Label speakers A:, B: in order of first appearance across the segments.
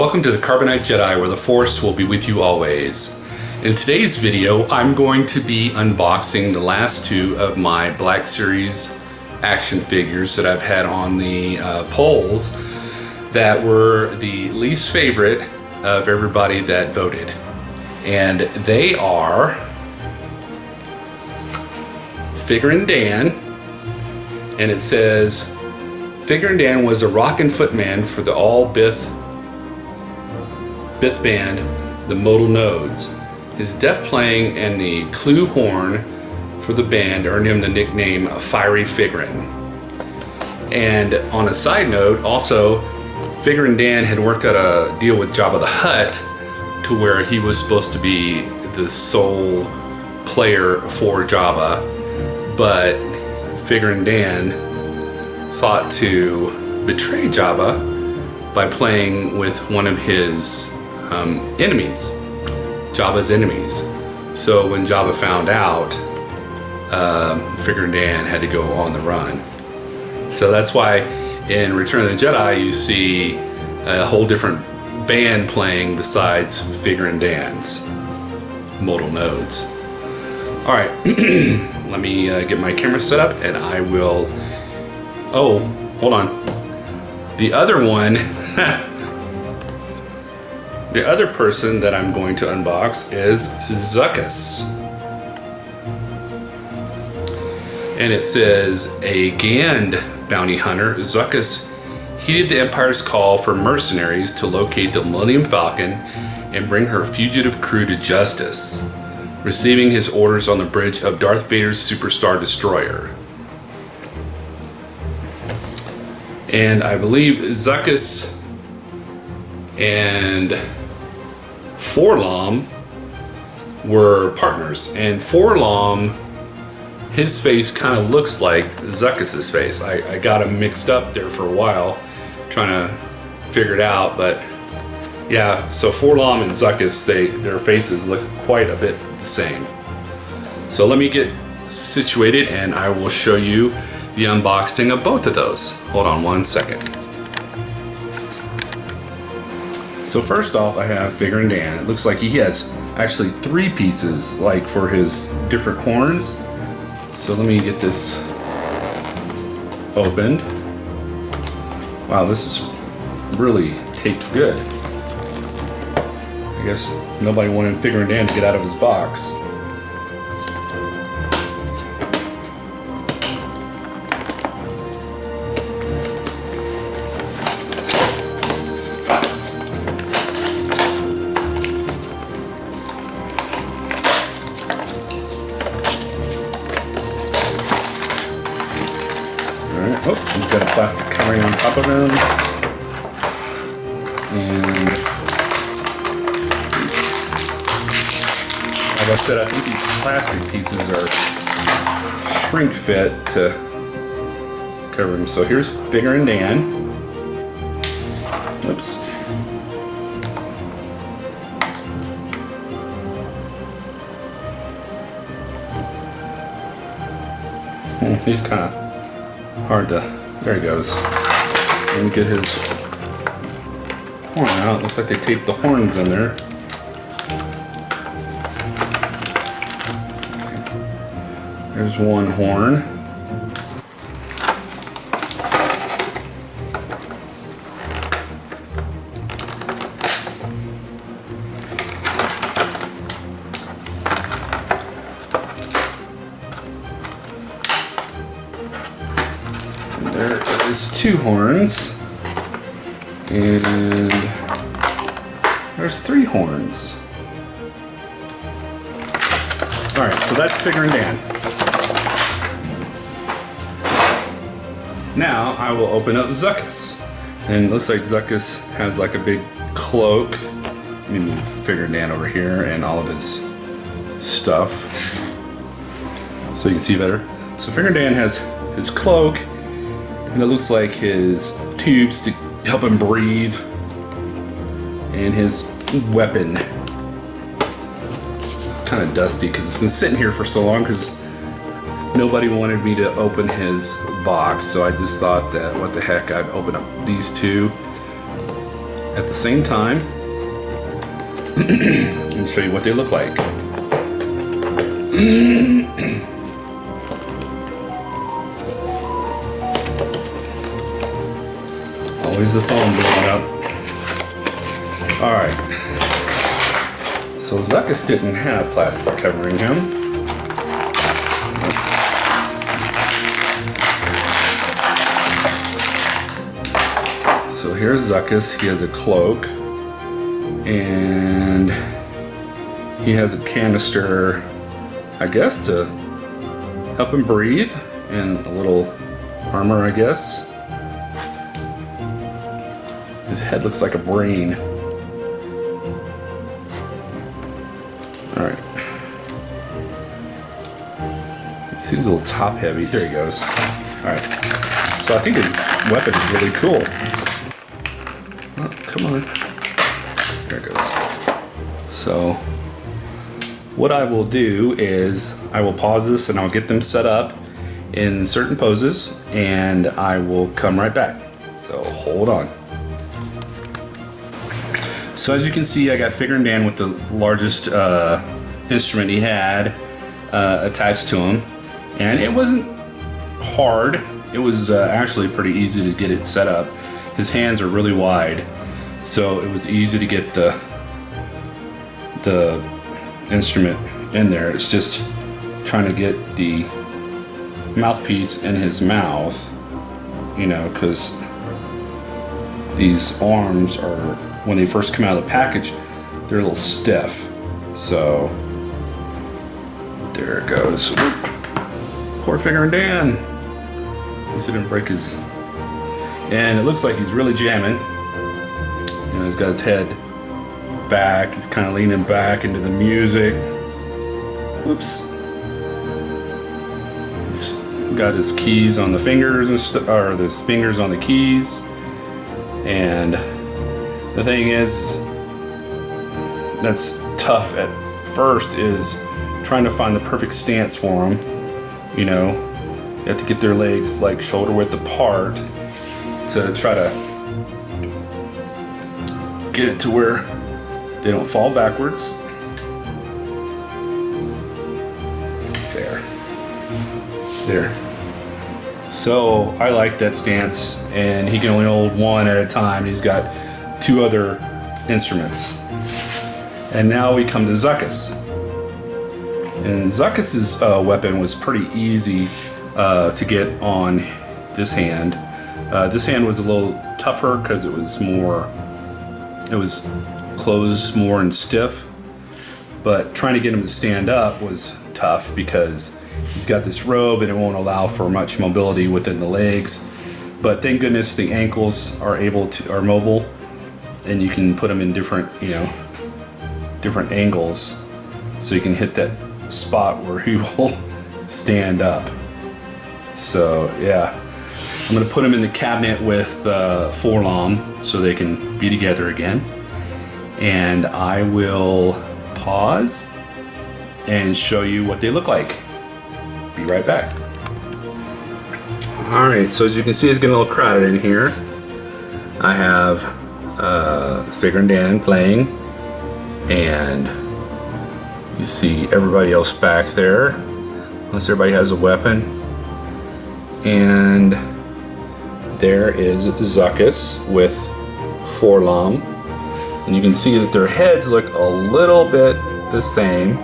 A: Welcome to the Carbonite Jedi, where the Force will be with you always. In today's video, I'm going to be unboxing the last two of my Black Series action figures that I've had on the polls that were the least favorite of everybody that voted. And they are Figurin' Dan, and it says, Figurin' Dan was a rockin' footman for the all-Bith band, the Modal Nodes. His deaf playing and the clue horn for the band earned him the nickname Fiery Figurin'. And on a side note, also, Figurin' Dan had worked out a deal with Jabba the Hutt to where he was supposed to be the sole player for Jabba, but Figurin' Dan thought to betray Jabba by playing with one of his enemies, Jabba's enemies. So when Jabba found out, Figurin' Dan had to go on the run. So that's why in Return of the Jedi you see a whole different band playing besides Figurin' Dan's Modal Nodes. Alright, let me get my camera set up and I will... Oh, hold on. The other one... The other person that I'm going to unbox is Zuckuss. And it says, a Gand bounty hunter, Zuckuss heeded the Empire's call for mercenaries to locate the Millennium Falcon and bring her fugitive crew to justice, receiving his orders on the bridge of Darth Vader's Superstar Destroyer. And I believe Zuckuss and Forlom were partners, and Forlom, his face kind of looks like Zuckuss's face. I got him mixed up there for a while trying to figure it out, but yeah, so Forlom and Zuckuss, their faces look quite a bit the same. So let me get situated and I will show you the unboxing of both of those. Hold on one second. So first off, I have Figurin' Dan. It looks like he has actually 3 pieces, like for his different horns. So let me get this opened. Wow, this is really taped good. I guess nobody wanted Figurin' Dan to get out of his box. Oh, he's got a plastic covering on top of him. And like I said, I think these plastic pieces are shrink fit to cover him. So here's Figurin' Dan. Oops. He's kind of hard to, there he goes. Let me get his horn out. Looks like they taped the horns in there. There's one horn. There is 2 horns, and there's 3 horns. Alright, so that's Figurin' Dan. Now I will open up Zuckuss. And it looks like Zuckuss has like a big cloak. Let me move Figurin' Dan over here and all of his stuff so you can see better. So Figurin' Dan has his cloak, and it looks like his tubes to help him breathe, and his weapon. It's kind of dusty because it's been sitting here for so long because nobody wanted me to open his box, so I just thought that what the heck, I'd open up these 2 at the same time and show you what they look like. Always the phone blowing up. Alright. So Zuckuss didn't have plastic covering him. So here's Zuckuss. He has a cloak. And he has a canister, I guess, to help him breathe. And a little armor, I guess. His head looks like a brain. Alright. He seems a little top heavy. There he goes. Alright. So I think his weapon is really cool. Oh, come on. There it goes. So what I will do is I will pause this and I'll get them set up in certain poses and I will come right back. So hold on. So as you can see, I got Figure and Dan with the largest instrument he had attached to him. And it wasn't hard. It was actually pretty easy to get it set up. His hands are really wide, so it was easy to get the instrument in there. It's just trying to get the mouthpiece in his mouth, you know, because these arms are, when they first come out of the package, they're a little stiff. So there it goes. Poor Figure and Dan. He didn't break his. And it looks like he's really jamming. You know, he's got his head back. He's kind of leaning back into the music. Whoops. He's got his keys on the fingers and or his fingers on the keys. And the thing is, that's tough at first, is trying to find the perfect stance for him. You know, you have to get their legs like shoulder width apart to try to get it to where they don't fall backwards. There. So I like that stance, and he can only hold one at a time. He's got two other instruments. And now we come to Zuckuss. And Zuckuss's weapon was pretty easy to get on this hand. This hand was a little tougher because it was closed more and stiff. But trying to get him to stand up was tough because he's got this robe and it won't allow for much mobility within the legs. But thank goodness the ankles are mobile, and you can put them in different angles, so you can hit that spot where he will stand up. So yeah, I'm gonna put them in the cabinet with Forlom so they can be together again. And I will pause and show you what they look like. Be right back. All right, so as you can see, it's getting a little crowded in here. I have Figure and Dan playing, and you see everybody else back there, unless everybody has a weapon. And there is Zuckuss with Forlom, and you can see that their heads look a little bit the same.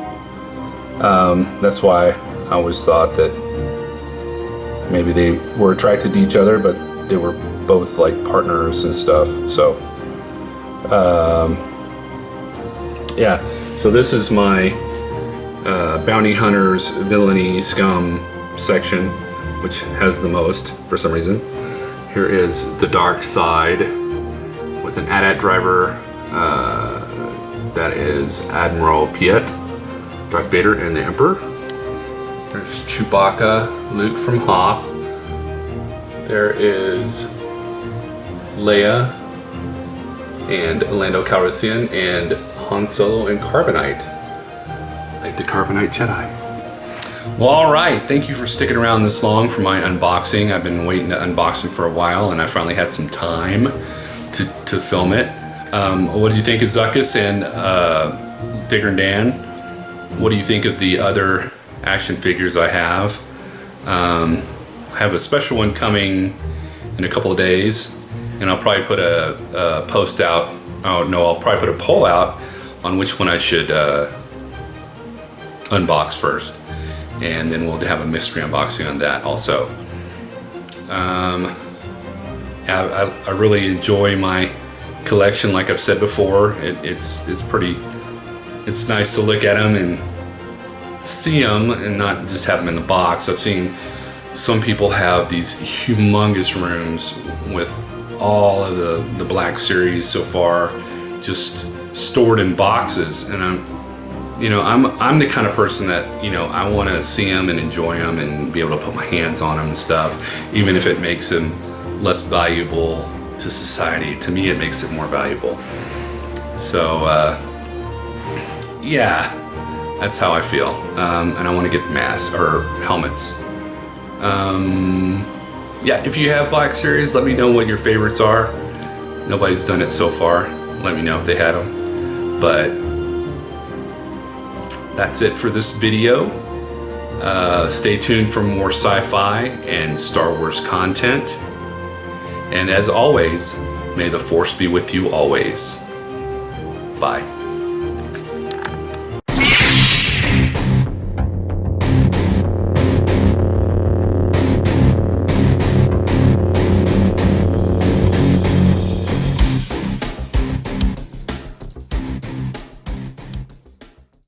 A: That's why I always thought that maybe they were attracted to each other, but they were both like partners and stuff. So yeah, so this is my bounty hunters, villainy, scum section, which has the most for some reason. Here is the dark side with an AT-AT driver. That is Admiral Piet, Darth Vader, and the Emperor. There's Chewbacca, Luke from Hoth. There is Leia and Lando Calrissian, and Han Solo and Carbonite, like the Carbonite Jedi. Well, all right. Thank you for sticking around this long for my unboxing. I've been waiting to unbox them for a while, and I finally had some time to film it. What do you think of Zuckuss and Figure and Dan? What do you think of the other action figures I have? I have a special one coming in a couple of days, and I'll probably put a post out. Oh no, I'll probably put a poll out on which one I should unbox first, and then we'll have a mystery unboxing on that also. I really enjoy my collection. Like I've said before, it's nice to look at them and see them and not just have them in the box. I've seen some people have these humongous rooms with all of the Black Series so far just stored in boxes, and I'm the kind of person that, I want to see them and enjoy them and be able to put my hands on them and stuff, even if it makes them less valuable to society. To me, it makes it more valuable. So yeah, that's how I feel. And I want to get masks or helmets. Yeah, if you have Black Series, let me know what your favorites are. Nobody's done it so far. Let me know if they had them. But that's it for this video. Stay tuned for more sci-fi and Star Wars content. And as always, may the Force be with you always. Bye.